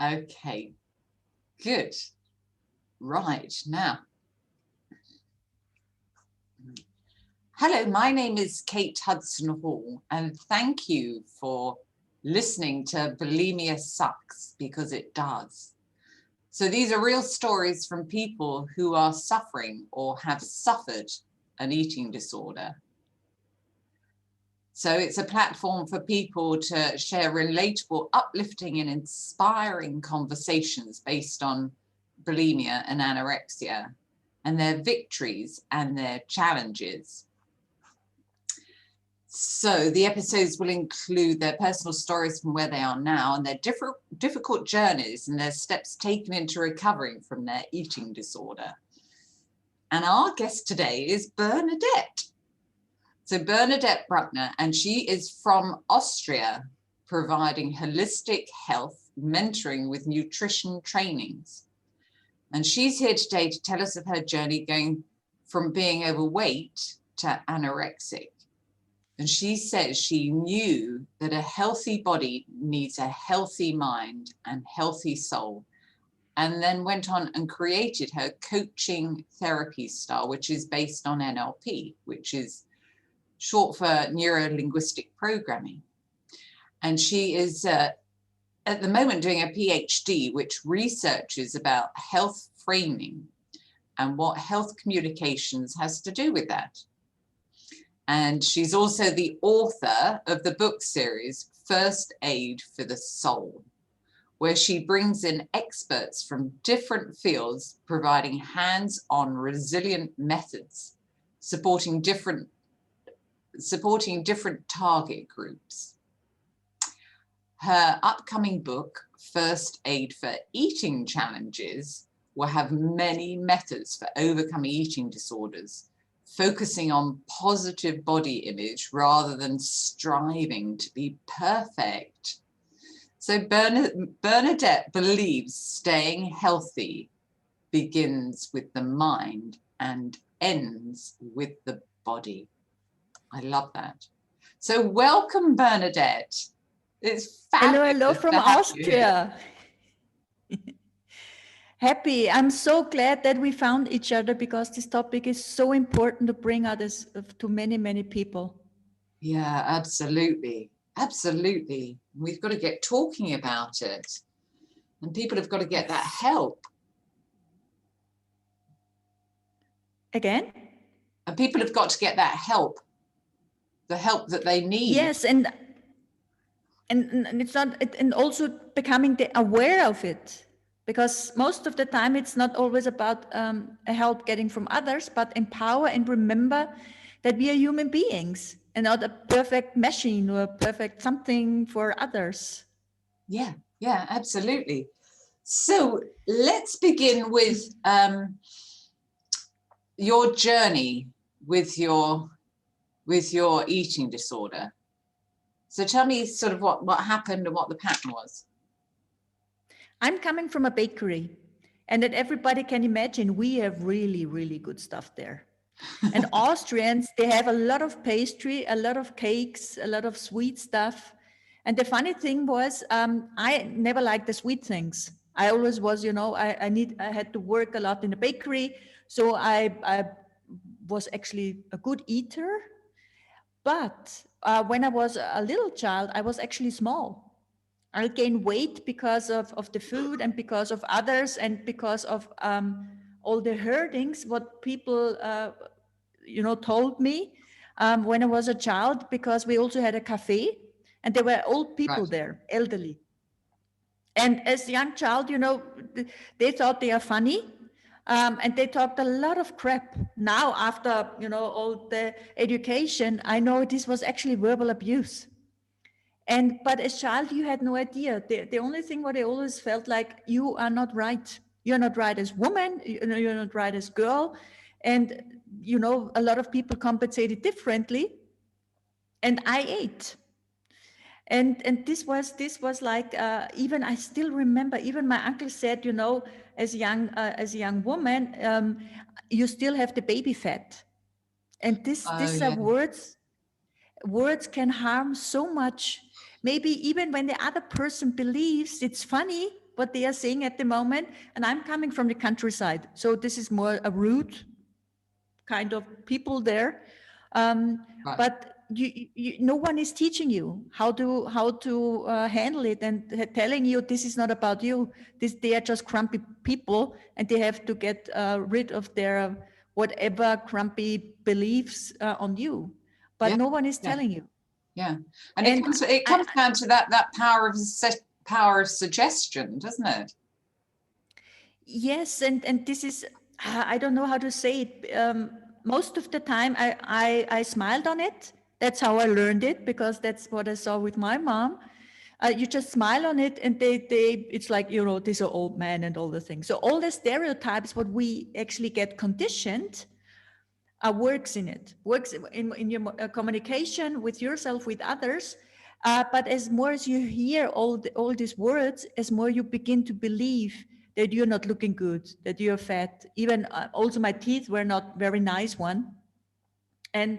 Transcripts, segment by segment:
Okay, good. Right, now. Hello, my name is Kate Hudson Hall, and thank you for listening to Bulimia Sucks, because it does. So these are real stories from people who are suffering or have suffered an eating disorder. So it's a platform for people to share relatable, uplifting and inspiring conversations based on bulimia and anorexia and their victories and their challenges. So the episodes will include their personal stories from where they are now and their difficult journeys and their steps taken into recovering from their eating disorder. And our guest today is Bernadette. So Bernadette Bruckner, and she is from Austria, providing holistic health mentoring with nutrition trainings. And she's here today to tell us of her journey going from being overweight to anorexic. And she says she knew that a healthy body needs a healthy mind and healthy soul, and then went on and created her coaching therapy style, which is based on NLP, which is short for neuro-linguistic programming. And she is at the moment doing a Ph.D, which researches about health framing and what health communications has to do with that. And she's also the author of the book series, First Aid for the Soul, where she brings in experts from different fields, providing hands-on resilient methods, supporting different target groups. Her upcoming book, First Aid for Eating Challenges, will have many methods for overcoming eating disorders, focusing on positive body image rather than striving to be perfect. So Bernadette believes staying healthy begins with the mind and ends with the body. I love that. So welcome, Bernadette. It's fabulous. Hello from Austria. Happy. I'm so glad that we found each other, because this topic is so important to bring out to many, many people. Yeah, absolutely. Absolutely. We've got to get talking about it. And people have got to get that help. Again? And people have got to get that help. The help that they need. Yes, and it's not, and also becoming aware of it, because most of the time it's not always about a help getting from others, but empower and remember that we are human beings and not a perfect machine or a perfect something for others. Yeah, absolutely. So let's begin with your journey with your eating disorder. So tell me sort of what happened and what the pattern was. I'm coming from a bakery, and that everybody can imagine we have really, really good stuff there. And Austrians, they have a lot of pastry, a lot of cakes, a lot of sweet stuff. And the funny thing was, I never liked the sweet things. I always was, I had to work a lot in the bakery. So I was actually a good eater. But when I was a little child, I was actually small. I gained weight because of the food and because of others and because of all the hurtings, what people, told me when I was a child, because we also had a cafe and there were old people there, elderly. And as a young child, they thought they are funny. And they talked a lot of crap. Now, after, all the education, I know this was actually verbal abuse. But as a child, you had no idea. The only thing what I always felt like, you are not right. You're not right as woman, you're not right as girl. And, a lot of people compensated differently. And I ate. And this was like, even I still remember, even my uncle said, as a young woman, you still have the baby fat. And these words can harm so much. Maybe even when the other person believes it's funny, what they are saying at the moment. And I'm coming from the countryside, so this is more a rude kind of people there. Right. But no one is teaching you how to handle it, and telling you this is not about you. They are just grumpy people, and they have to get rid of their whatever grumpy beliefs on you. But Yeah. no one is Yeah. telling you. Yeah. And And it comes down to that power of suggestion, doesn't it? yes, and this is, I don't know how to say it. Most of the time, I smiled on it. That's how I learned it, because that's what I saw with my mom. You just smile on it, and it's like, this are old man and all the things. So all the stereotypes, what we actually get conditioned, works in it, works in your communication with yourself, with others. But as more as you hear all these words, as more you begin to believe that you're not looking good, that you're fat. Even also my teeth were not very nice one. And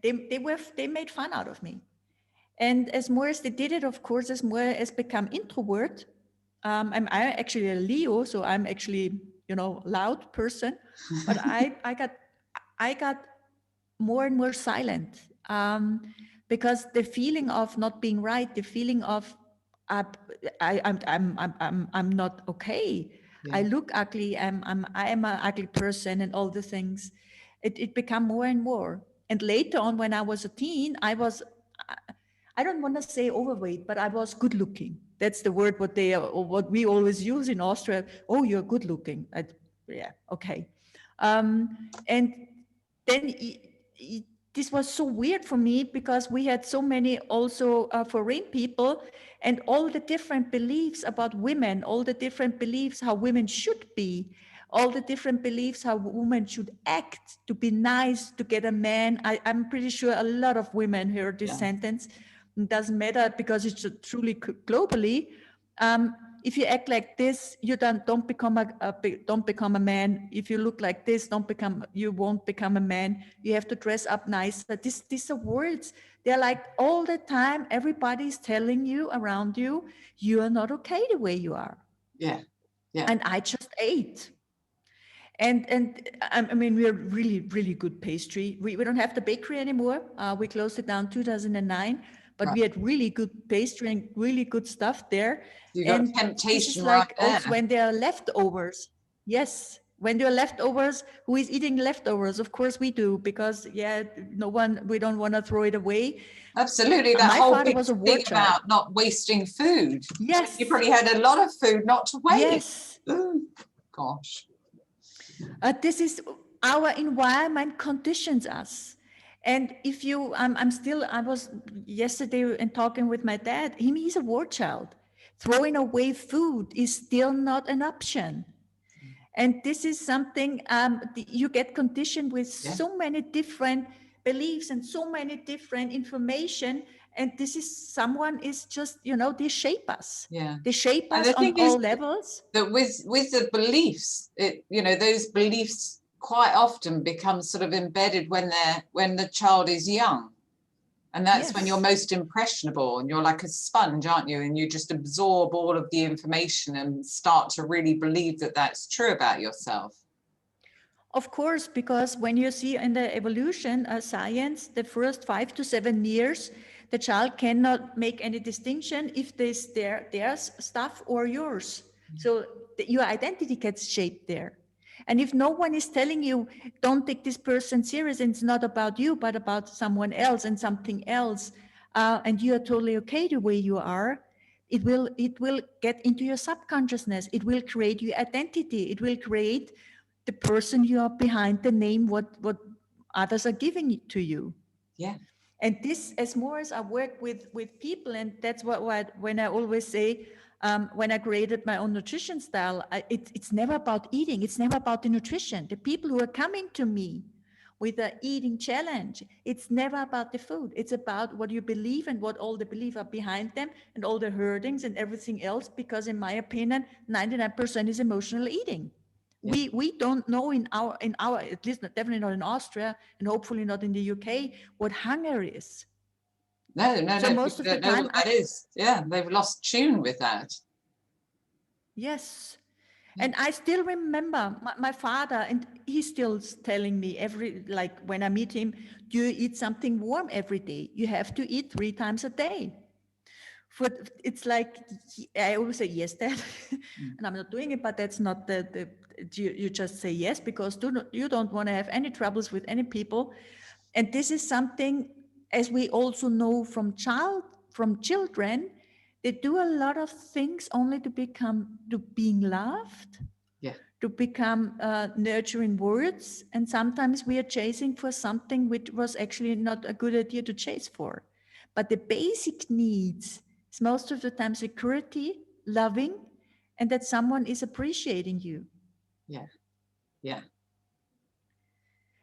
they made fun out of me. And as more as they did it, of course, as more as become introvert, I'm actually a Leo, so I'm actually, loud person, but I got more and more silent, because the feeling of not being right, the feeling of I'm not okay. Yeah. I look ugly. I am an ugly person, and all the things. It became more and more. And later on, when I was a teen, I don't want to say overweight, but I was good looking. That's the word what we always use in Austria. Oh, you're good looking. Yeah, okay. And then this was so weird for me, because we had so many also foreign people, and all the different beliefs about women, all the different beliefs how women should be, all the different beliefs how women should act to be nice to get a man. I'm pretty sure a lot of women heard this sentence. It doesn't matter, because it's truly globally. If you act like this, you don't become a man. If you look like this, you won't become a man. You have to dress up nicer. These are words. They're like all the time. Everybody's telling you around you, you are not okay the way you are. Yeah. Yeah. And I just ate. And I mean, we're really, really good pastry. We don't have the bakery anymore. We closed it down 2009, but we had really good pastry and really good stuff there. You got And temptation this is right like there. also when there are leftovers. Yes, when there are leftovers, who is eating leftovers? Of course we do, because we don't want to throw it away. Absolutely. That My whole father big was a war thing child. about not wasting food. Yes. You probably had a lot of food not to waste. Yes. Ooh, gosh. This is our environment conditions us. And if you, I was yesterday and talking with my dad, he's a war child. Throwing away food is still not an option. And this is something you get conditioned with so many different beliefs and so many different information. And this is someone is just, they shape us. Yeah. They shape And us the on thing all is levels. that with the beliefs, those beliefs quite often become sort of embedded when the child is young. And that's when you're most impressionable, and you're like a sponge, aren't you? And you just absorb all of the information and start to really believe that that's true about yourself. Of course, because when you see in the evolution science, the first 5 to 7 years, the child cannot make any distinction if this their stuff or yours. So your identity gets shaped there. And if no one is telling you, don't take this person serious, and it's not about you, but about someone else and something else, and you are totally okay the way you are, it will get into your subconsciousness. It will create your identity. It will create the person you are behind the name, what others are giving to you. Yeah. And this, as more as I work with people, and that's what when I always say, when I created my own nutrition style, it's never about eating. It's never about the nutrition. The people who are coming to me with an eating challenge, it's never about the food. It's about what you believe and what all the beliefs are behind them, and all the hurdings and everything else, because in my opinion, 99% is emotional eating. Yeah. We don't know in our at least definitely not in Austria, and hopefully not in the UK, what hunger is. No. So most of the time, that is. Yeah, they've lost tune with that. Yes. Yeah. And I still remember my father, and he's still telling me like when I meet him, do you eat something warm every day? You have to eat 3 times a day. For it's like I always say yes, Dad, Mm. and I'm not doing it, but that's not the you just say yes because you don't want to have any troubles with any people, and this is something as we also know from children, they do a lot of things only to being loved, Yeah. to become nurturing words, and sometimes we are chasing for something which was actually not a good idea to chase for. But the basic needs is most of the time security, loving, and that someone is appreciating you. Yeah. Yeah.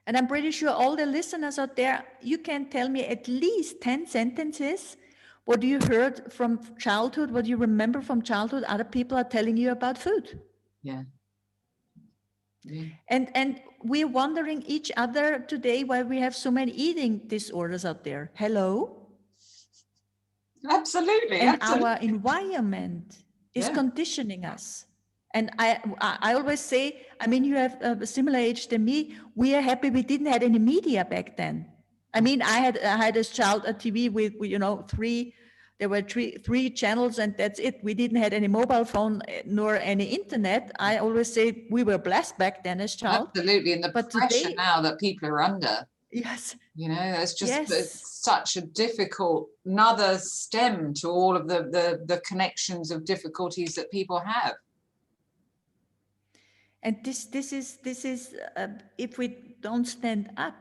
And I'm pretty sure all the listeners out there, you can tell me at least 10 sentences what you heard from childhood, what you remember from childhood, other people are telling you about food. Yeah. Yeah. And we're wondering each other today why we have so many eating disorders out there. Hello? Absolutely. And our Absolutely. environment is Yeah. conditioning us. And I always say, I mean, you have a similar age than me. We are happy we didn't have any media back then. I mean, I had as child a TV with three. There were three channels, and that's it. We didn't have any mobile phone nor any internet. I always say we were blessed back then as child. Absolutely. And the But pressure today, now that people are under, yes, it's just yes. such a difficult, another stem to all of the connections of difficulties that people have. And this is if we don't stand up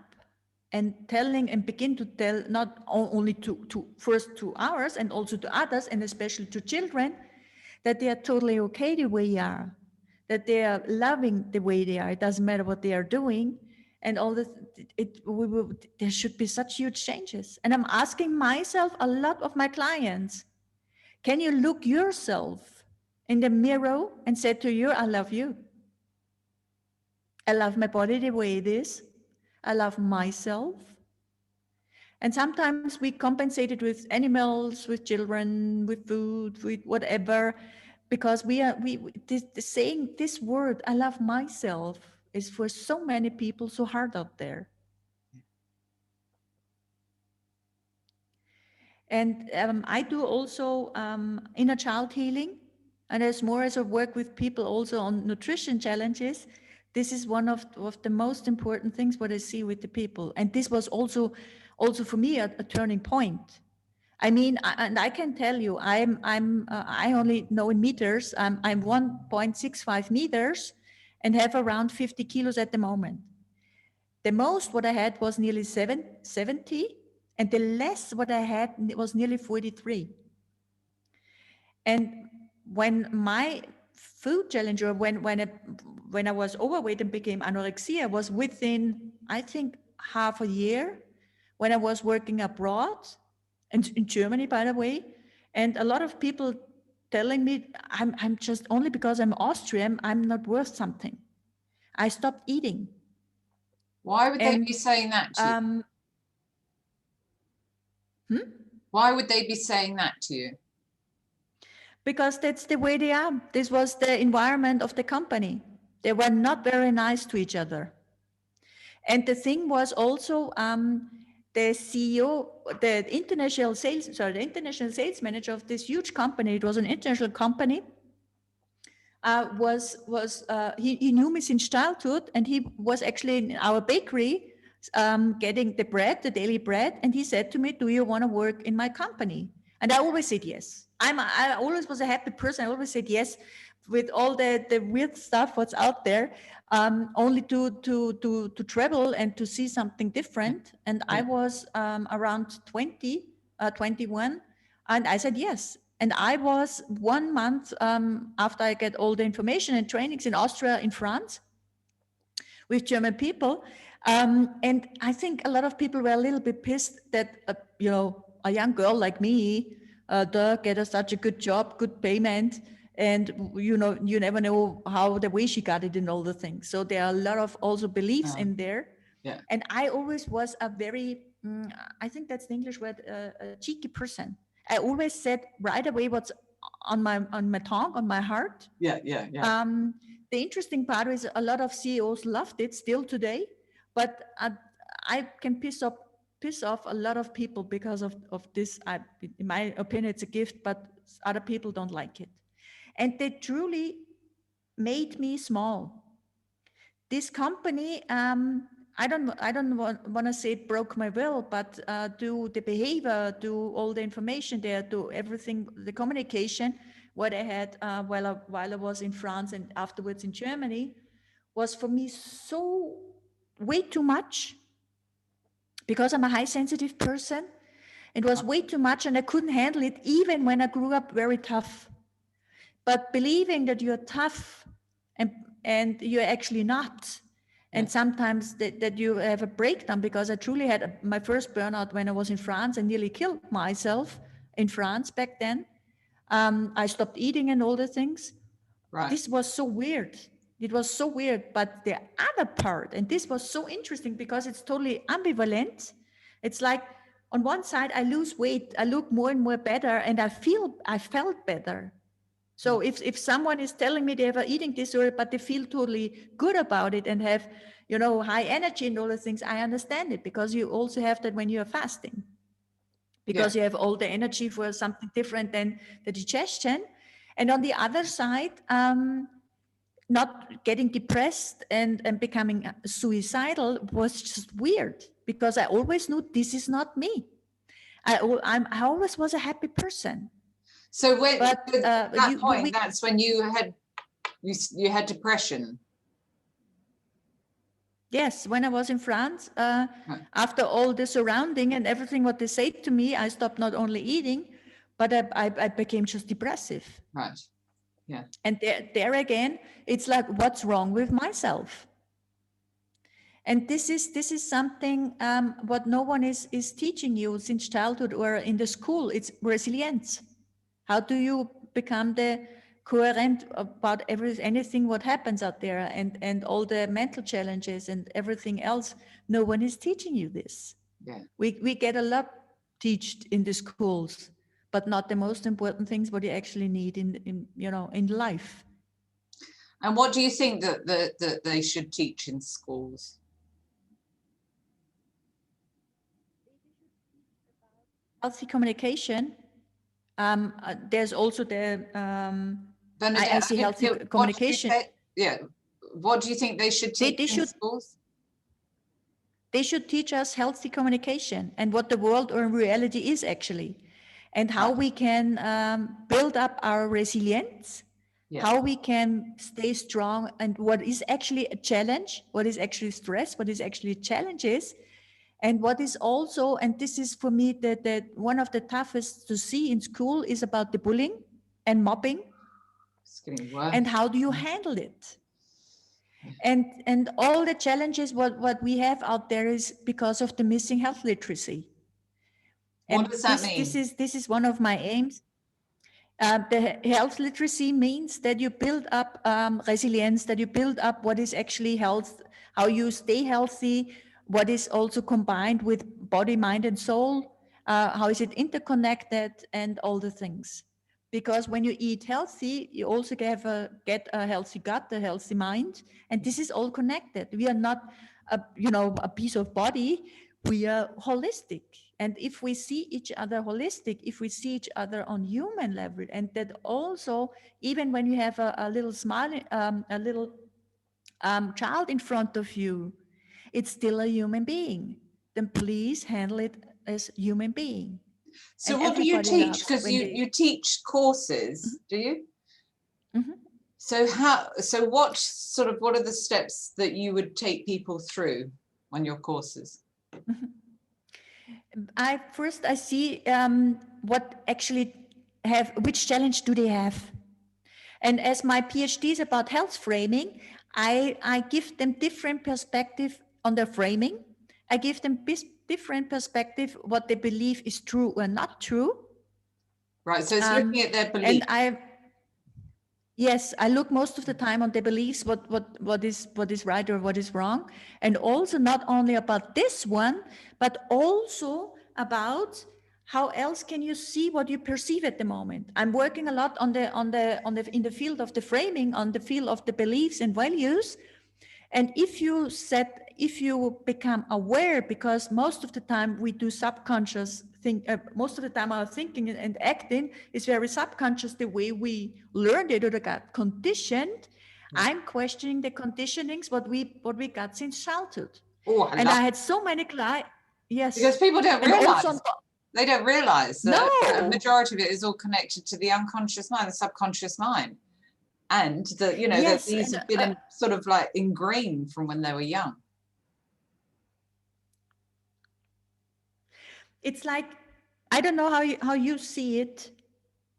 and telling and begin to tell not only to first to ours and also to others and especially to children that they are totally okay the way they are, that they are loving the way they are. It doesn't matter what they are doing, and all this. There should be such huge changes. And I'm asking myself a lot of my clients: can you look yourself in the mirror and say to you, "I love you. I love my body the way it is. I love myself." And sometimes we compensate it with animals, with children, with food, with whatever, because saying this word, "I love myself," is for so many people so hard out there. And I do also inner child healing. And as more as I work with people also on nutrition challenges, this is one of the most important things what I see with the people. And this was also for me a turning point. I mean, and I can tell you, I only know in meters. I'm 1.65 meters and have around 50 kilos at the moment. The most what I had was nearly 70, and the less what I had was nearly 43. And when my food challenge, or when I was overweight and became anorexia, was within, I think, half a year, when I was working abroad, and in Germany, by the way, and a lot of people telling me I'm just, only because I'm Austrian, I'm not worth something. I stopped eating. Why would they be And saying that to you? Why would they be saying that to you? Because that's the way they are. This was the environment of the company. They were not very nice to each other. And the thing was also the CEO, the international sales manager of this huge company. It was an international company. He knew me since childhood, and he was actually in our bakery getting the bread, the daily bread, and he said to me, "Do you want to work in my company?" And I always said yes. I always was a happy person. I always said yes, with all the weird stuff what's out there, only to travel and to see something different. And I was around 21, and I said yes. And I was 1 month after I get all the information and trainings in Austria, in France, with German people. And I think a lot of people were a little bit pissed that, a young girl like me, get such a good job, good payment. And, you never know how the way she got it and all the things. So there are a lot of also beliefs in there. Yeah. And I always was a very, I think that's the English word, a cheeky person. I always said right away what's on my tongue, on my heart. Yeah. The interesting part is a lot of CEOs loved it still today, but I can piss off a lot of people because of this. In my opinion, it's a gift, but other people don't like it. And they truly made me small. This company, I don't want to say it broke my will, but do the behavior, do all the information there, do everything, the communication, what I had while I was in France and afterwards in Germany, was for me so way too much, because I'm a high sensitive person. It was way too much and I couldn't handle it, even when I grew up very tough. But believing that you're tough and you're actually not, and sometimes that you have a breakdown, because I truly had my first burnout when I was in France and nearly killed myself in France back then. I stopped eating and all the things. Right. This was so weird. It was so weird. But the other part, and this was so interesting because it's totally ambivalent. It's like on one side, I lose weight, I look more and more better, and I felt better. So if someone is telling me they have an eating disorder, but they feel totally good about it and have, high energy and all the things, I understand it, because you also have that when you are fasting, because you have all the energy for something different than the digestion. And on the other side, not getting depressed and becoming suicidal was just weird, because I always knew this is not me. I always was a happy person. So when that's when you had depression. Yes, when I was in France, after all the surrounding and everything what they say to me, I stopped not only eating, but I became just depressive. Right. Yeah. And there again, it's like, what's wrong with myself? And this is something what no one is teaching you since childhood or in the school. It's resilience. How do you become the coherent about anything what happens out there, and all the mental challenges and everything else? No one is teaching you this. Yeah. We get a lot taught in the schools, but not the most important things what you actually need in life. And what do you think that they should teach in schools? Healthy communication. There's also the Bernadette, I see healthy communication. What do you think they should teach in schools? They should teach us healthy communication and what the world or reality is actually, and how we can build up our resilience, how we can stay strong, and what is actually a challenge, what is actually stress, what is actually challenges, and what is also, and this is for me the one of the toughest to see in school, is about the bullying and mobbing. It's getting worse. And how do you handle it? And all the challenges what we have out there is because of the missing health literacy. What does that mean? This is one of my aims. The health literacy means that you build up resilience, that you build up what is actually health, how you stay healthy, what is also combined with body, mind, and soul, how is it interconnected, and all the things. Because when you eat healthy, you also get a healthy gut, a healthy mind, and this is all connected. We are not a piece of body, we are holistic. And if we see each other holistic, if we see each other on human level, and that also, even when you have a little smile, a little child in front of you, it's still a human being, then please handle it as human being. So and what do you teach? Because you teach courses, do you? Mm-hmm. So what are the steps that you would take people through on your courses? Mm-hmm. I see what actually which challenge do they have. And as my PhD is about health framing, I give them different perspective on their framing. I give them different perspective what they believe is true or not true. Right, so it's looking at their beliefs. And I look most of the time on their beliefs, what is right or what is wrong. And also not only about this one, but also about how else can you see what you perceive at the moment? I'm working a lot on the in the field of the framing, on the field of the beliefs and values. And if you become aware, because most of the time we do subconscious most of the time our thinking and acting is very subconscious, the way we learned it or got conditioned. I'm questioning the conditionings, what we got since childhood. And I had so many clients. Yes. Because people don't realize. They don't realize that No. a majority of it is all connected to the unconscious mind, the subconscious mind. And that, you know, Yes, that these have been sort of like ingrained from when they were young. It's like, I don't know how you see it.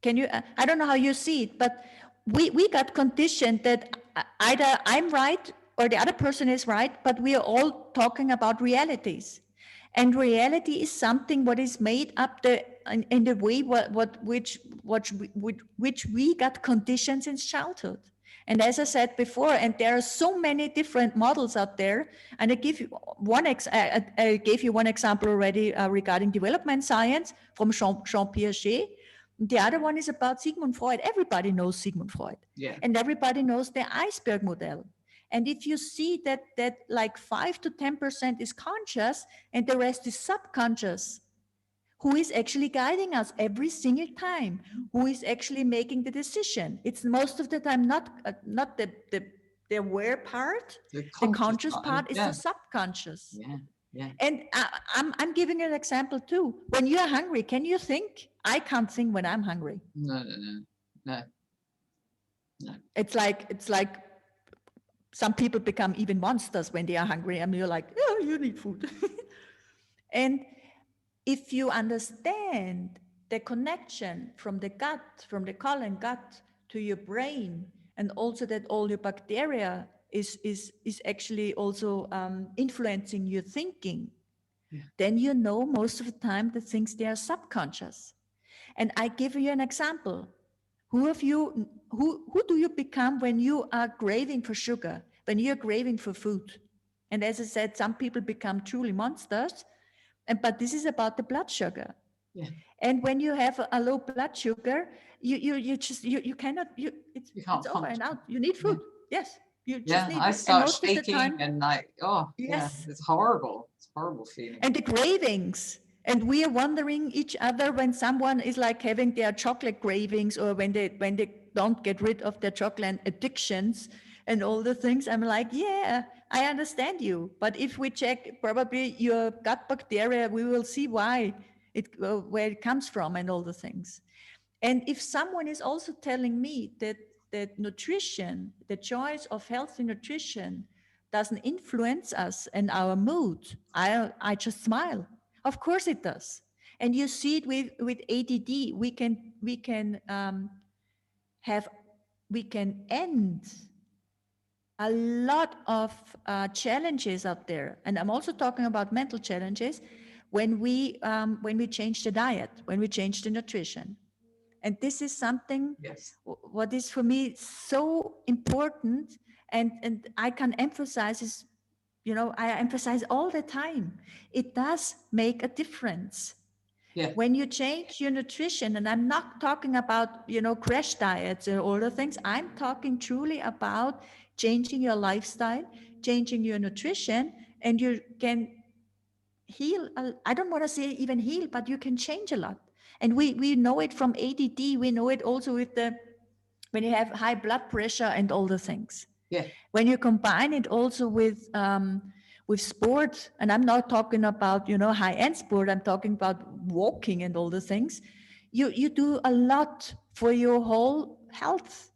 Can you, I don't know how you see it, but we got conditioned that either I'm right or the other person is right, but we are all talking about realities. And reality is something what is made up in the way which we got conditioned since childhood. And as I said before, and there are so many different models out there. And I give you one I gave you one example already regarding development science from Jean Piaget. The other one is about Sigmund Freud. Everybody knows Sigmund Freud. Yeah. And everybody knows the iceberg model. And if you see that like 5 to 10% is conscious and the rest is subconscious, who is actually guiding us every single time, who is actually making the decision. It's most of the time not the aware part, the conscious part is the subconscious. Yeah, yeah. And I'm giving an example too. When you're hungry, can you think? I can't think when I'm hungry. No. It's like some people become even monsters when they are hungry, and you're like, oh, you need food. And if you understand the connection from the gut, from the colon gut to your brain, and also that all your bacteria is actually also influencing your thinking, then you know most of the time the things they are subconscious. And I give you an example. Who do you become when you are craving for sugar, when you're craving for food? And as I said, some people become truly monsters, but this is about the blood sugar. Yeah. And when you have a low blood sugar, you cannot, it's over and out. You need food. Yeah. Yes. You just need I start most shaking of the time, and like, yes. It's horrible. It's a horrible feeling. And the cravings. And we are wondering each other when someone is like having their chocolate cravings, or when they don't get rid of their chocolate addictions and all the things. I'm like, yeah, I understand you. But if we check probably your gut bacteria, we will see where it comes from and all the things. And if someone is also telling me that nutrition, the choice of healthy nutrition, doesn't influence us and our mood, I just smile. Of course it does. And you see it with ADD. We can end a lot of challenges out there. And I'm also talking about mental challenges when we change the diet, when we change the nutrition. And this is something what is for me so important, and I can emphasize is, I emphasize all the time, it does make a difference. Yeah. When you change your nutrition, and I'm not talking about, crash diets and all the things, I'm talking truly about changing your lifestyle, changing your nutrition, and you can heal. I don't want to say even heal, but you can change a lot. And we know it from ADD. We know it also when you have high blood pressure and all the things. Yeah. When you combine it also with sport, and I'm not talking about, high-end sport, I'm talking about walking and all the things, you do a lot for your whole health.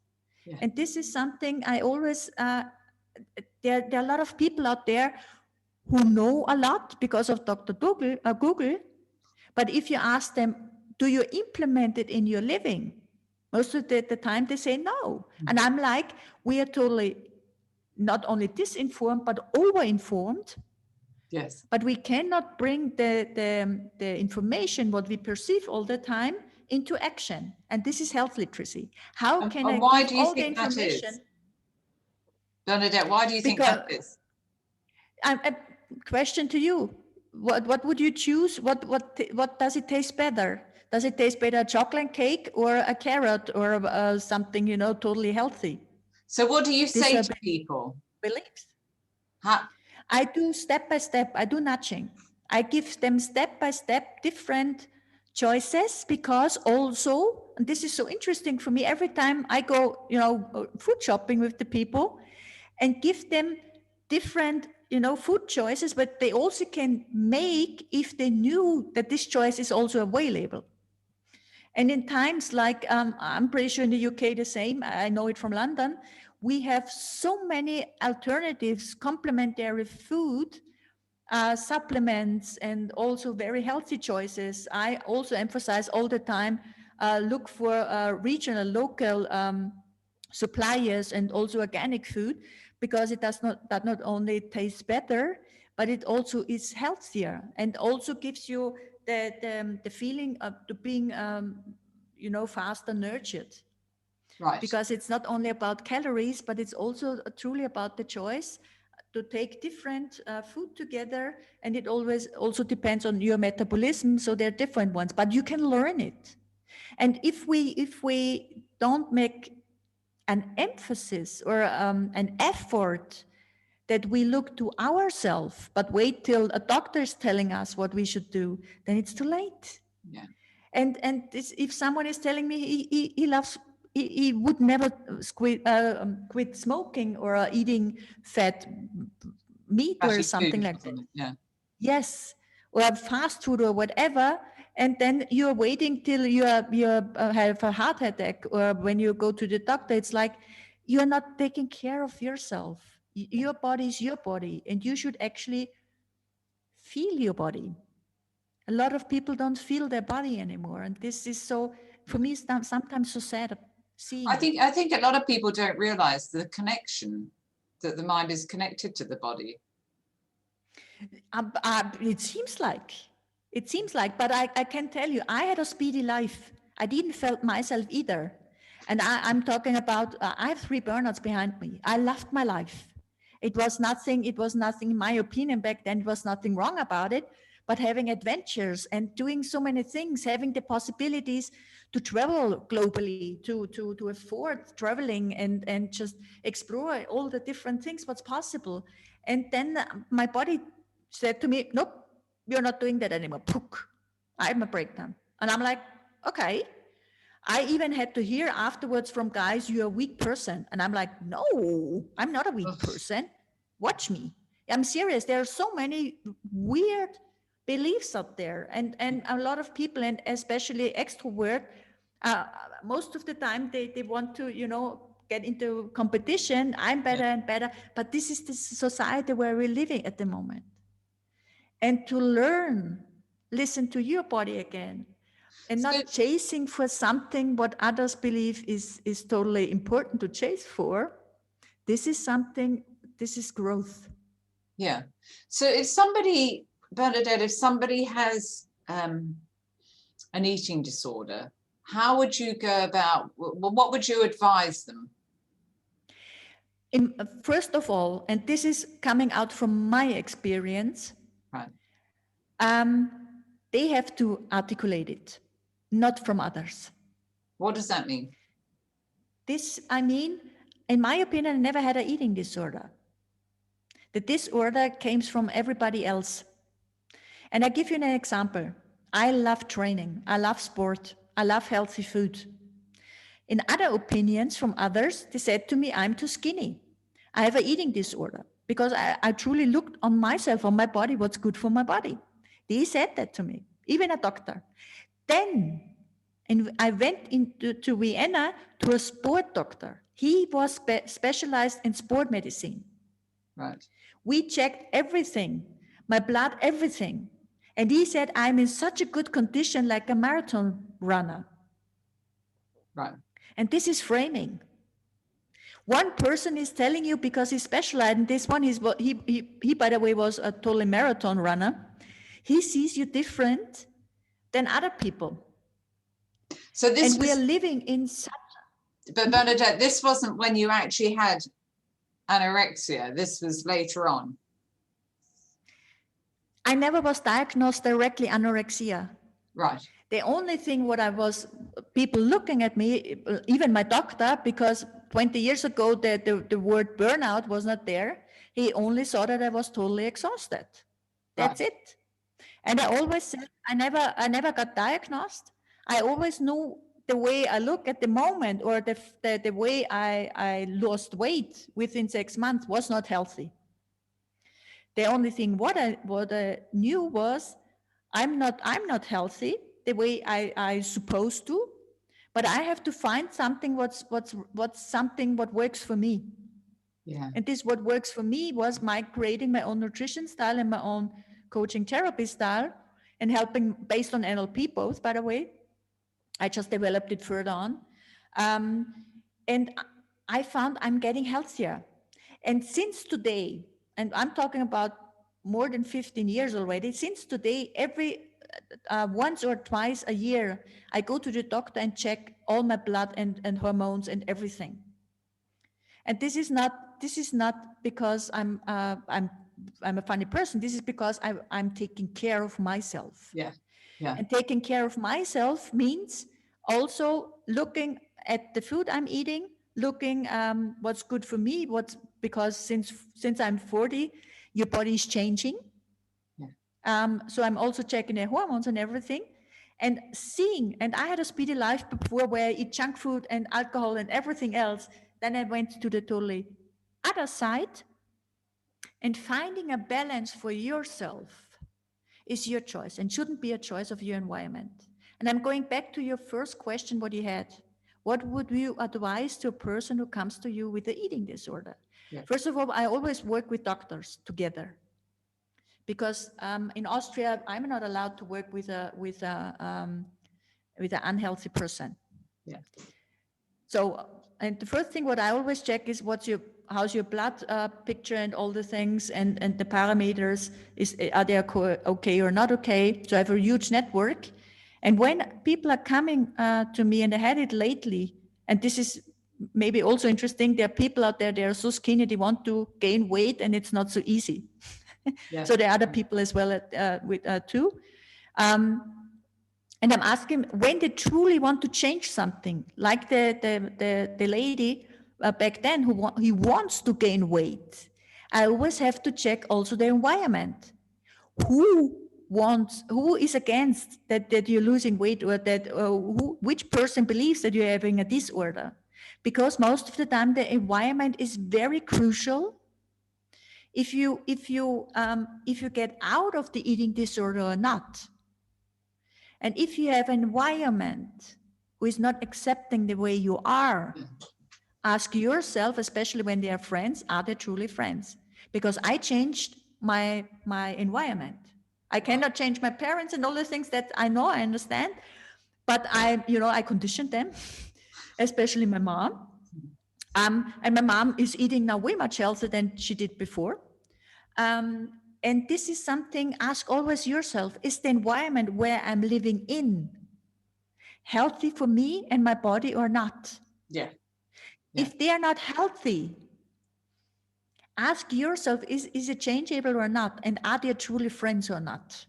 Yeah. And this is something I always, there are a lot of people out there who know a lot because of Dr. Google, but if you ask them, do you implement it in your living? Most of the time they say no. Mm-hmm. And I'm like, we are totally not only disinformed, but over-informed. Yes. But we cannot bring the information, what we perceive all the time, into action. And this is health literacy. How can I why give do you all think the information? That is? Bernadette, why do you think that is? A question to you. what would you choose? What does it taste better? Does it taste better, a chocolate cake or a carrot or something, totally healthy? So what do you These say are to people? beliefs. How, I do step by step. I do nudging. I give them step by step different choices, because also, and this is so interesting for me, every time I go, food shopping with the people and give them different, food choices, but they also can make if they knew that this choice is also available. And in times like, I'm pretty sure in the UK the same, I know it from London, we have so many alternatives, complementary food, supplements, and also very healthy choices. I also emphasize all the time, look for regional, local suppliers, and also organic food, because it that not only tastes better, but it also is healthier, and also gives you the feeling of being faster nurtured, right, because it's not only about calories, but it's also truly about the choice to take different food together. And it always also depends on your metabolism, so there are different ones, but you can learn it. And if we don't make an emphasis or an effort that we look to ourselves, but wait till a doctor is telling us what we should do, then it's too late. yeah, And if someone is telling me he loves, he would never quit smoking or eating fat meat or fatty something food or like that. something, yeah. Yes, or fast food or whatever, and then you're waiting till you have a heart attack, or when you go to the doctor, it's like you're not taking care of yourself. Your body is your body, and you should actually feel your body. A lot of people don't feel their body anymore, and this is so, for me, sometimes so sad seeing. I think a lot of people don't realize the connection that the mind is connected to the body. It seems like, but I can tell you, I had a speedy life. I didn't felt myself either. And I'm talking about, I have 3 burnouts behind me. I loved my life. It was nothing, in my opinion back then, it was nothing wrong about it, but having adventures and doing so many things, having the possibilities to travel globally, to afford traveling and just explore all the different things, what's possible. And then my body said to me, nope, you're not doing that anymore. Pook. I'm a breakdown. And I'm like, okay. I even had to hear afterwards from guys, you're a weak person. And I'm like, no, I'm not a weak person. Watch me. I'm serious. There are so many weird beliefs out there. And a lot of people, and especially extrovert, uh, most of the time they want to, get into competition. I'm better and better. But this is the society where we're living at the moment. And to learn, listen to your body again, and So, not chasing for something what others believe is totally important to chase for. This is something, this is growth. yeah. So if somebody, Bernadette, if somebody has an eating disorder, how would you go about, what would you advise them? First of all, and this is coming out from my experience, Right. um, they have to articulate it, not from others. What does that mean? This, I mean, in my opinion, I never had an eating disorder. The disorder came from everybody else. And I give you an example. I love training. I love sport. I love healthy food. In other opinions from others, they said to me, I'm too skinny. I have an eating disorder because I truly looked on myself, on my body, what's good for my body. They said that to me, even a doctor. Then, and I went to Vienna to a sport doctor. He was specialized in sport medicine. Right. We checked everything, my blood, everything. And he said, I'm in such a good condition like a marathon runner. Right. And this is framing. One person is telling you because he's specialized in this one, he by the way was a totally marathon runner. He sees you different than other people. So this and was, we are living in such. but Bernadette, this wasn't when you actually had anorexia. This was later on. I never was diagnosed directly anorexia. Right. The only thing what I was, people looking at me, even my doctor, because 20 years ago the word burnout was not there. He only saw that I was totally exhausted. That's Right. it. And I always said, I never got diagnosed. I always knew the way I look at the moment, or the way I lost weight within 6 months was not healthy. The only thing what I knew was I'm not healthy the way I supposed to, but I have to find something what's something what works for me. Yeah. And this what works for me was my creating my own nutrition style and my own coaching therapy style, and helping based on NLP both, by the way. I just developed it further on. And I found I'm getting healthier. And since today, and I'm talking about more than 15 years already, since today, every once or twice a year, I go to the doctor and check all my blood and hormones and everything. And this is not because I'm a funny person. This is because I'm taking care of myself. Yeah. Yeah. And taking care of myself means also looking at the food I'm eating, looking what's good for me. Because since I'm 40, your body is changing. Yeah. So I'm also checking the hormones and everything, and seeing. And I had a speedy life before where I eat junk food and alcohol and everything else. Then I went to the totally other side, and finding a balance for yourself is your choice and shouldn't be a choice of your environment. And I'm going back to your first question, what you had. What would you advise to a person who comes to you with an eating disorder? Yeah. First of all, I always work with doctors together, because in Austria, I'm not allowed to work with an unhealthy person. Yeah. So, and the first thing what I always check is how's your blood picture and all the things, and the parameters, are they okay or not okay. So I have a huge network. And when people are coming to me, and I had it lately, and this is maybe also interesting, there are people out there, they are so skinny, they want to gain weight, and it's not so easy. Yeah. So there are other people as well too. And I'm asking when they truly want to change something, like the lady back then who wants to gain weight. I always have to check also the environment. Who is against that you're losing weight, or that which person believes that you're having a disorder? Because most of the time the environment is very crucial. If you get out of the eating disorder or not. And if you have an environment who is not accepting the way you are, ask yourself, especially when they are friends, are they truly friends? Because I changed my environment. I cannot change my parents and all the things that I know, I understand, but I conditioned them, especially my mom. And my mom is eating now way much healthier than she did before. And this is something, ask always yourself, is the environment where I'm living in healthy for me and my body or not? Yeah. If they are not healthy, ask yourself, is it changeable or not? And are they truly friends or not?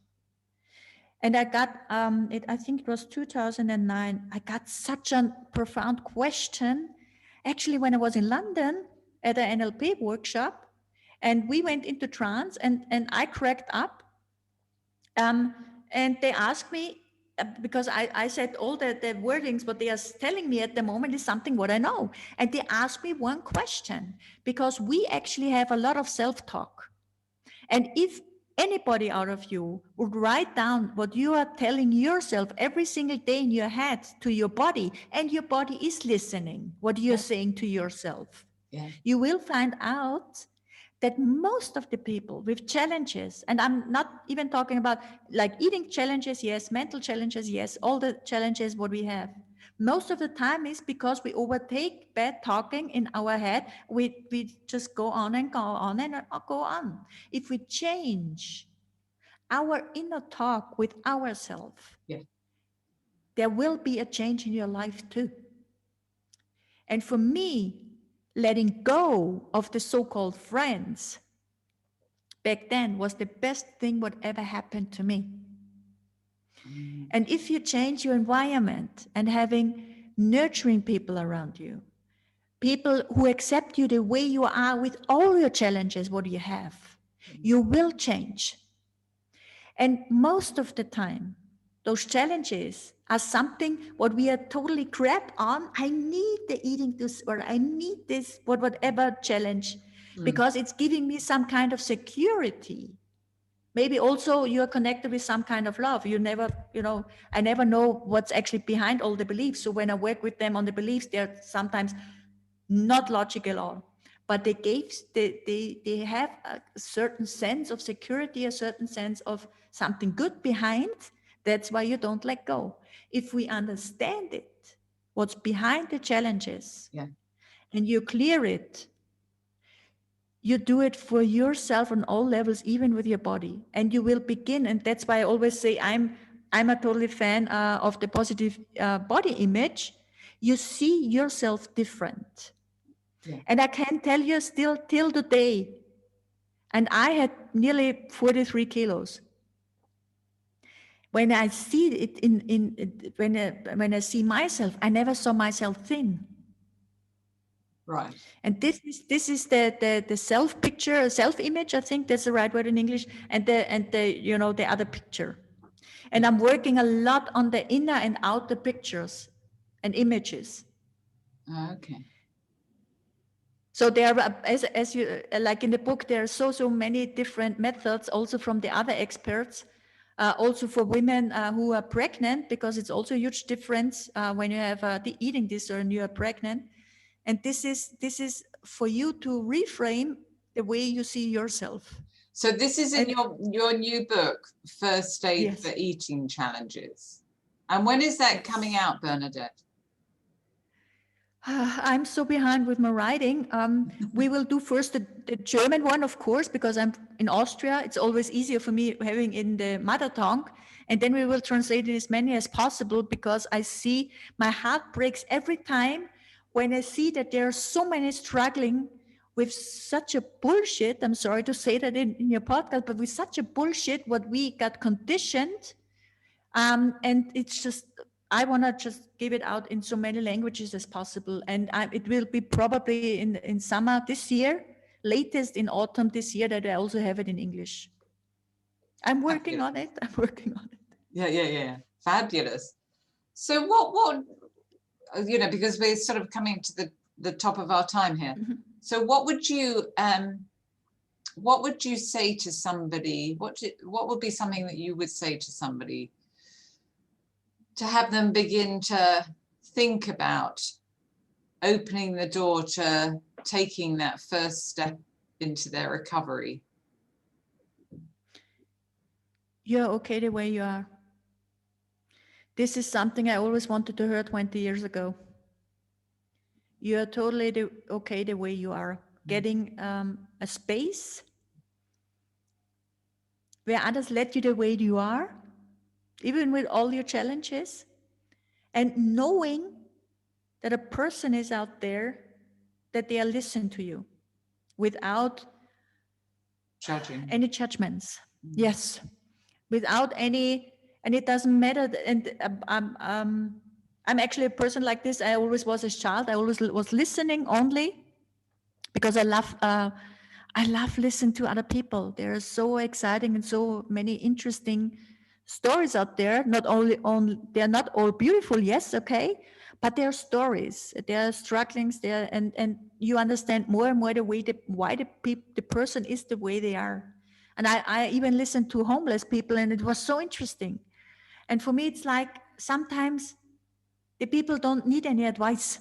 And I got, I think it was 2009, I got such a profound question, actually, when I was in London at an NLP workshop. And we went into trance, and I cracked up. And they asked me, because I said all the wordings, what they are telling me at the moment is something what I know. And they asked me one question, because we actually have a lot of self-talk. And if anybody out of you would write down what you are telling yourself every single day in your head to your body, and your body is listening what you're saying to yourself, you will find out that most of the people with challenges, and I'm not even talking about like eating challenges, yes, mental challenges, yes, all the challenges what we have, most of the time is because we overtake bad talking in our head. We just go on and go on and go on. If we change our inner talk with ourselves, there will be a change in your life too. And for me, letting go of the so-called friends back then was the best thing what ever happened to me. And if you change your environment and having nurturing people around you, people who accept you the way you are with all your challenges, what you have, you will change. And most of the time, those challenges are something what we are totally crap on. I need the eating this, or I need this, whatever challenge, because it's giving me some kind of security. Maybe also you are connected with some kind of love. You never, I never know what's actually behind all the beliefs. So when I work with them on the beliefs, they're sometimes not logical at all. But they have a certain sense of security, a certain sense of something good behind. That's why you don't let go. If we understand it, what's behind the challenges, and you clear it, you do it for yourself on all levels, even with your body, and you will begin. And that's why I always say I'm a totally fan of the positive body image. You see yourself different. And I can tell you still till today, and I had nearly 43 kilos. When I see it when I see myself, I never saw myself thin. Right. And this is the self picture, self image. I think that's the right word in English. And the other picture. And I'm working a lot on the inner and outer pictures and images. Okay. So there are, as you like in the book, there are so many different methods, also from the other experts, also for women who are pregnant, because it's also a huge difference when you have the eating disorder and you are pregnant. And this is for you to reframe the way you see yourself. So this is in your new book, First Aid for Yes. Eating Challenges. And when is that coming out, Bernadette? I'm so behind with my writing. We will do first the German one, of course, because I'm in Austria. It's always easier for me having in the mother tongue. And then we will translate it as many as possible, because I see my heart breaks every time when I see that there are so many struggling with such a bullshit. I'm sorry to say that in your podcast, but with such a bullshit, what we got conditioned. And it's just, I want to just give it out in so many languages as possible. And it will be probably in summer this year, latest in autumn this year, that I also have it in English. I'm working on it. Yeah. Fabulous. So what, because we're sort of coming to the top of our time here. Mm-hmm. So what would you say to somebody? What would be something that you would say to somebody to have them begin to think about opening the door to taking that first step into their recovery? You're okay the way you are. This is something I always wanted to hear 20 years ago. You're totally okay the way you are. Getting a space where others let you the way you are, even with all your challenges, and knowing that a person is out there, that they are listening to you without judging any judgments. Yes, without any, and it doesn't matter. And I'm actually a person like this. I always was as a child. I always was listening only, because I love listening to other people. They're so exciting and so many interesting stories out there. They're not all beautiful, yes, okay, but they're stories. They're strugglings. And you understand more and more why the person is the way they are. And I even listened to homeless people, and it was so interesting. And for me, it's like sometimes the people don't need any advice.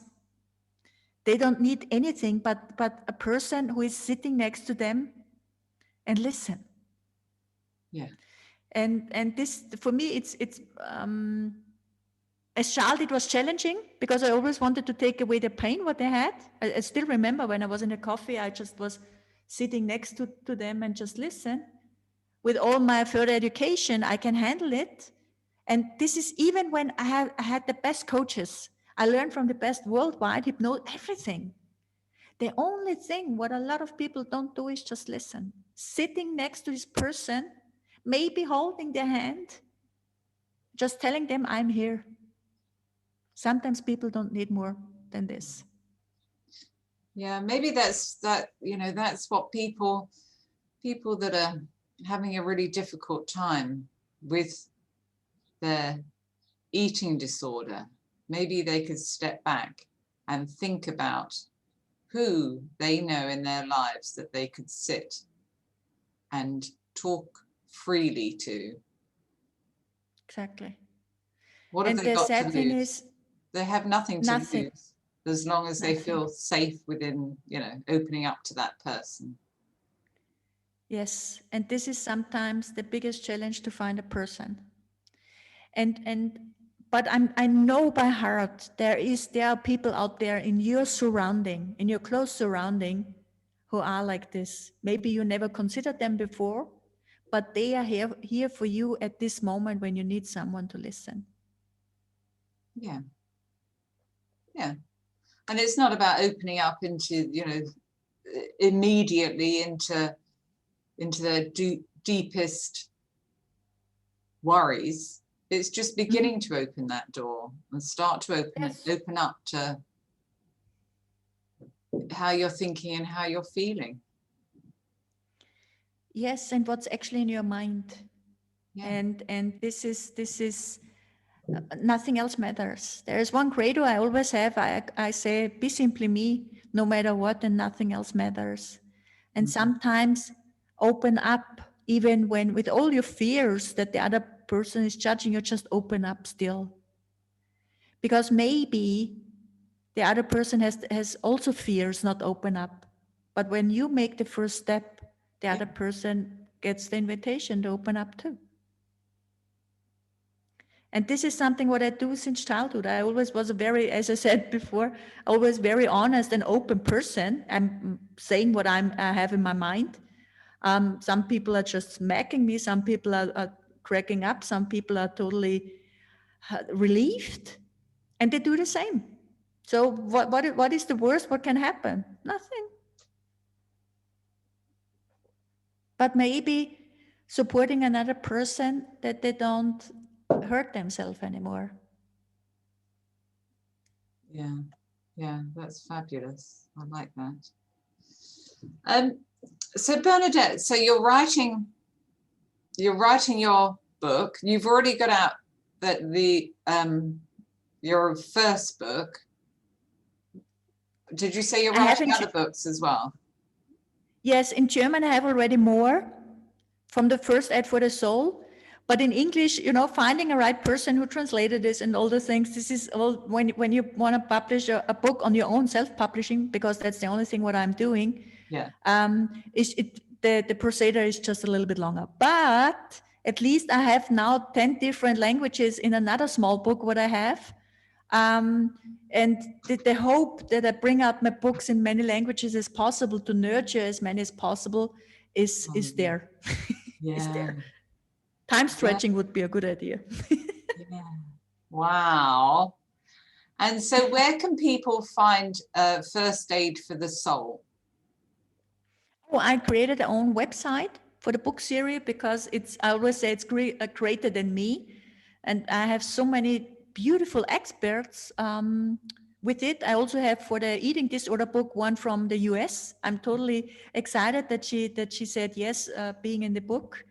They don't need anything but a person who is sitting next to them and listen. Yeah. And this, for me, it's as a child, it was challenging, because I always wanted to take away the pain what they had. I still remember when I was in a coffee, I just was sitting next to them and just listen. With all my further education, I can handle it. And this is even when I had the best coaches. I learned from the best worldwide, everything. the only thing what a lot of people don't do is just listen. Sitting next to this person, maybe holding their hand, just telling them, I'm here. Sometimes people don't need more than this. Yeah, maybe that's what people that are having a really difficult time with their eating disorder, maybe they could step back and think about who they know in their lives that they could sit and talk freely to. Exactly. What have And they the got to sad thing lose? is They have nothing to nothing, lose as long as they nothing. feel safe within, opening up to that person. Yes, and this is sometimes the biggest challenge to find a person. But I know by heart there are people out there in your surrounding, in your close surrounding, who are like this. Maybe you never considered them before, but they are here for you at this moment when you need someone to listen. Yeah. Yeah. And it's not about opening up into, immediately into their deepest worries. It's just beginning to open that door and start to open up to how you're thinking and how you're feeling. Yes, and what's actually in your mind. Yeah. And this is nothing else matters. There is one credo I always have. I say, be simply me, no matter what, and nothing else matters. And sometimes open up, even when with all your fears that the other person is judging you, just open up still. Because maybe the other person has also fears not open up. But when you make the first step, the other person gets the invitation to open up too. And this is something what I do since childhood. I always was a very, as I said before, always very honest and open person. I'm saying what I have in my mind. Some people are just smacking me. Some people are cracking up. Some people are totally relieved, and they do the same. So what is the worst? What can happen? Nothing. But maybe supporting another person that they don't hurt themselves anymore. Yeah, that's fabulous. I like that. So Bernadette, so you're writing your book. You've already got out your first book. Did you say you're writing other books as well? Yes, in German I have already more from the first Ad for the Soul. But in English, finding a right person who translated this and all the things, this is all when you want to publish a book on your own, self-publishing, because that's the only thing what I'm doing. Yeah. The procedure is just a little bit longer. But at least I have now 10 different languages in another small book what I have. And the hope that I bring out my books in many languages as possible to nurture as many as possible is there. Yeah. Is there. Time stretching would be a good idea. Yeah. Wow. And so where can people find First Aid for the Soul? Oh, I created my own website for the book series because I always say it's greater than me. And I have so many beautiful experts with it. I also have for the eating disorder book one from the US. I'm totally excited that she said yes, being in the book.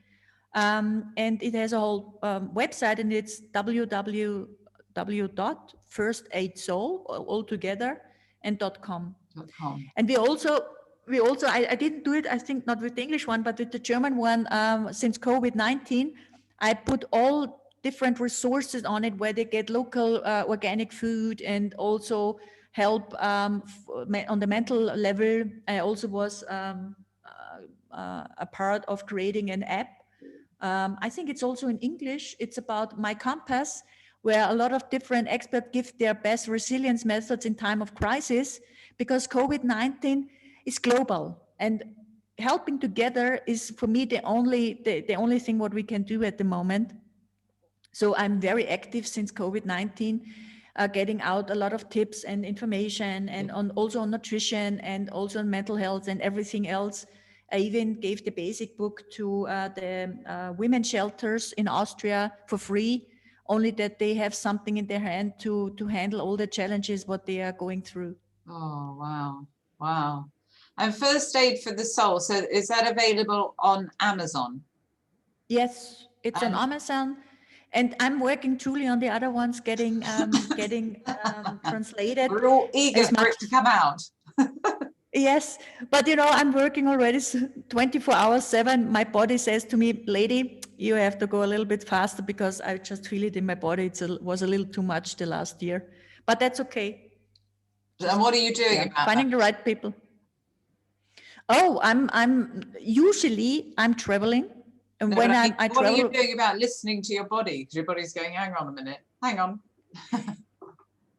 And it has a whole website, and it's www.firstaidsoul altogether and .com. And we also I didn't do it, I think not with the English one, but with the German one. Since COVID-19, I put all different resources on it where they get local organic food and also help on the mental level. I also was a part of creating an app. I think it's also in English. It's about My Compass, where a lot of different experts give their best resilience methods in time of crisis, because COVID-19 is global, and helping together is, for me, the only thing what we can do at the moment. So I'm very active since COVID-19, getting out a lot of tips and information, and also on nutrition, and also on mental health and everything else. I even gave the basic book to the women shelters in Austria for free, only that they have something in their hand to handle all the challenges what they are going through. Oh, wow. Wow. And First Aid for the Soul, so is that available on Amazon? Yes, it's on Amazon, and I'm working truly on the other ones, getting translated. We're all eager for it to come out. Yes, but I'm working already 24 hours, 7. My body says to me, lady, you have to go a little bit faster, because I just feel it in my body. It was a little too much the last year, but that's okay. And what are you doing about finding that? The right people? Oh, I'm usually traveling. And No, when I mean, I what travel, are you doing about listening to your body? Because your body's going, hang on a minute, hang on.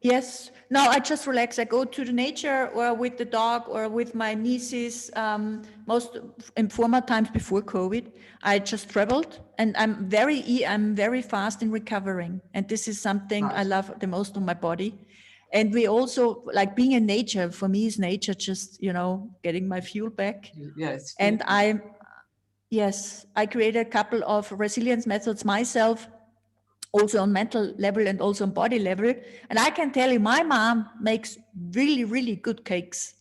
yes, no, I just relax. I go to the nature, or with the dog, or with my nieces. Most in former times before COVID, I just traveled, and I'm very fast in recovering. And this is something I love the most on my body. And we also like being in nature. For me, is nature just getting my fuel back. Yes. And I created a couple of resilience methods myself, also on mental level and also on body level. And I can tell you, my mom makes really, really good cakes.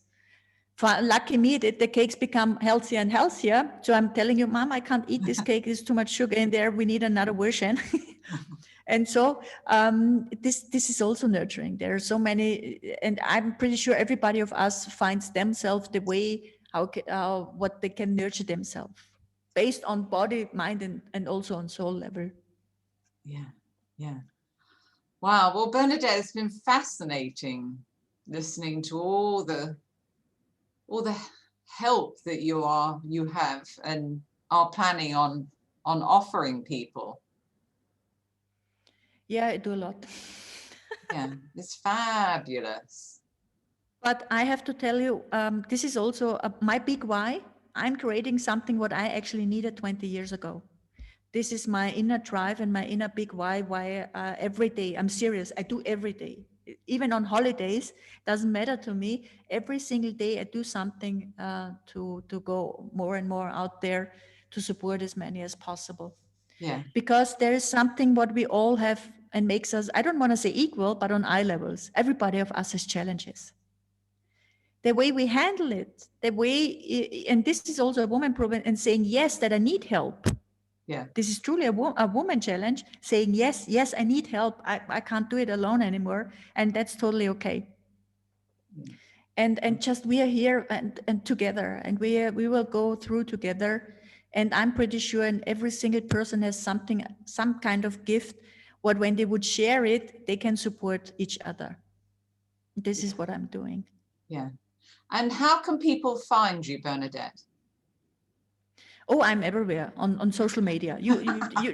Lucky me, that the cakes become healthier and healthier. So I'm telling you, Mom, I can't eat this cake. There's too much sugar in there. We need another version. And so this is also nurturing. There are so many, and I'm pretty sure everybody of us finds themselves the way what they can nurture themselves, based on body, mind, and also on soul level. Yeah. Wow. Well, Bernadette, it's been fascinating listening to all the help that you have and are planning on offering people. Yeah, I do a lot. Yeah, it's fabulous. But I have to tell you, this is also my big why. I'm creating something what I actually needed 20 years ago. This is my inner drive and my inner big why every day, I'm serious, I do every day. Even on holidays, doesn't matter to me. Every single day I do something to go more and more out there to support as many as possible. Yeah. Because there is something what we all have and makes us, I don't want to say equal, but on eye levels. Everybody of us has challenges. The way we handle it, and this is also a woman problem, and saying yes, that I need help. Yeah. This is truly a woman challenge, saying yes, I need help. I can't do it alone anymore. And that's totally okay. And just we are here and together, and we will go through together. And I'm pretty sure, and every single person has some kind of gift, what when they would share it, they can support each other. This is what I'm doing. Yeah. And how can people find you, Bernadette? Oh, I'm everywhere on social media. You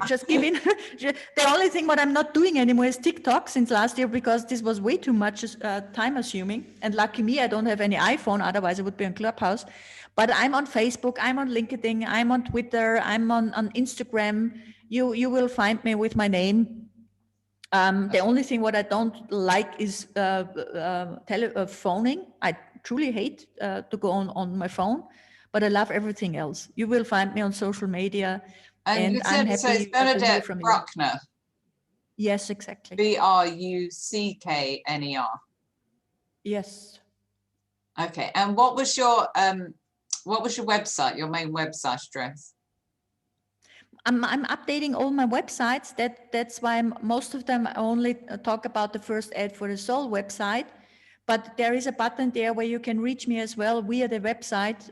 just give in. The only thing what I'm not doing anymore is TikTok since last year, because this was way too much time assuming. And lucky me, I don't have any iPhone. Otherwise, I would be on Clubhouse. But I'm on Facebook. I'm on LinkedIn. I'm on Twitter. I'm on Instagram. You will find me with my name. The only thing what I don't like is phoning. I truly hate to go on my phone, but I love everything else. You will find me on social media, and I'm happy so it's to hear Bernadette from you. Bruckner. Yes, exactly. Bruckner. Yes. Okay. And what was your website, your main website address? I'm updating all my websites. That's why most of them only talk about the First Aid for the Soul website. But there is a button there where you can reach me as well via the website,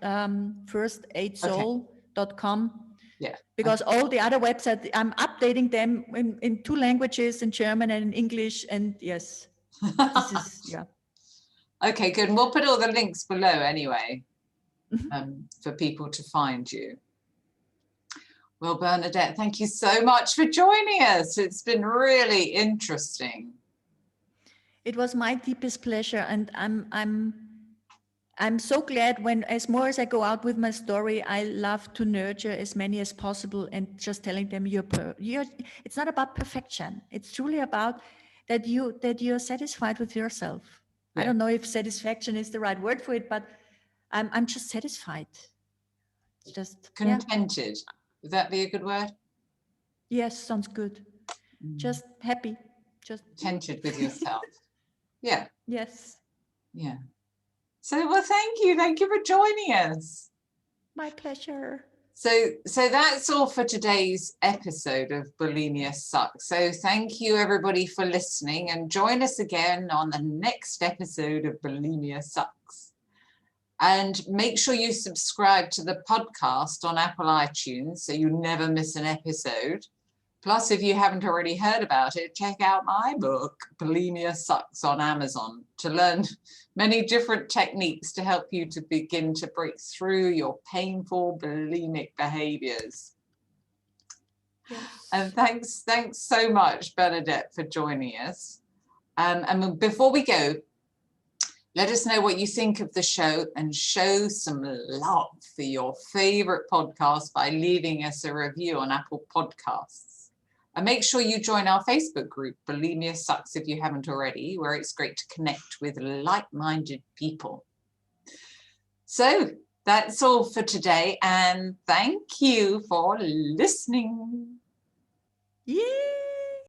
firstaidsoul.com. Yeah. Because all the other websites, I'm updating them in 2 languages, in German and in English. And yes, this is, yeah. Okay, good. And we'll put all the links below anyway, for people to find you. Well, Bernadette, thank you so much for joining us. It's been really interesting. It was my deepest pleasure, and I'm so glad when, as more as I go out with my story, I love to nurture as many as possible, and just telling them it's not about perfection. It's truly about that you're satisfied with yourself. I don't know if satisfaction is the right word for it, but I'm just satisfied. Just contented. Would that be a good word? Yes, sounds good. Just happy. Just contented with yourself. Yeah. Yes. Yeah. So, well, thank you. Thank you for joining us. My pleasure. So that's all for today's episode of Bulimia Sucks. So thank you everybody for listening, and join us again on the next episode of Bulimia Sucks. And make sure you subscribe to the podcast on Apple iTunes so you never miss an episode. Plus, if you haven't already heard about it, check out my book, Bulimia Sucks, on Amazon to learn many different techniques to help you to begin to break through your painful bulimic behaviors. Yes. And thanks so much, Bernadette, for joining us. And before we go, let us know what you think of the show and show some love for your favorite podcast by leaving us a review on Apple Podcasts. And make sure you join our Facebook group, Bulimia Sucks, if you haven't already, where it's great to connect with like-minded people. So that's all for today, and thank you for listening. Yeah.